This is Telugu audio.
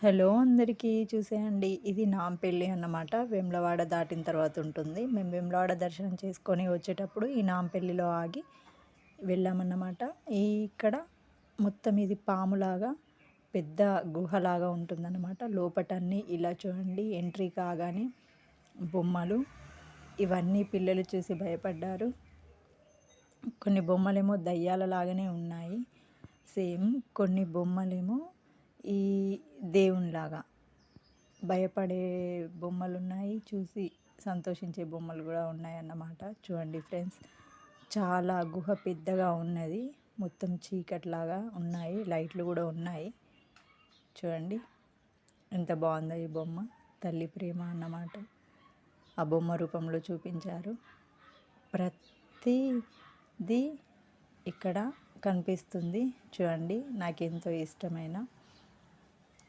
హలో అందరికీ చూసేయండి. ఇది నాంపల్లి అన్నమాట. వేములవాడ దాటిన తర్వాత ఉంటుంది. మేము వేములవాడ దర్శనం చేసుకొని వచ్చేటప్పుడు ఈ నాంపల్లిలో ఆగి వెళ్ళామన్నమాట. ఇక్కడ మొత్తం ఇది పాములాగా పెద్ద గుహలాగా ఉంటుందన్నమాట. లోపటన్నీ ఇలా చూడండి, ఎంట్రీ కాగానే బొమ్మలు ఇవన్నీ పిల్లలు చూసి భయపడ్డారు. కొన్ని బొమ్మలేమో దయ్యాల లాగానే ఉన్నాయి సేమ్. కొన్ని బొమ్మలేమో ఈ దేవునిలాగా భయపడే బొమ్మలు ఉన్నాయి, చూసి సంతోషించే బొమ్మలు కూడా ఉన్నాయన్నమాట. చూడండి ఫ్రెండ్స్, చాలా గుహ పెద్దగా ఉన్నది. మొత్తం చీకట్లాగా ఉన్నాయి, లైట్లు కూడా ఉన్నాయి. చూడండి ఎంత బాగుందో ఈ బొమ్మ. తల్లి ప్రేమ అన్నమాట ఆ బొమ్మ రూపంలో చూపించారు. ప్రతిదీ ఇక్కడ కనిపిస్తుంది. చూడండి, నాకెంతో ఇష్టమైన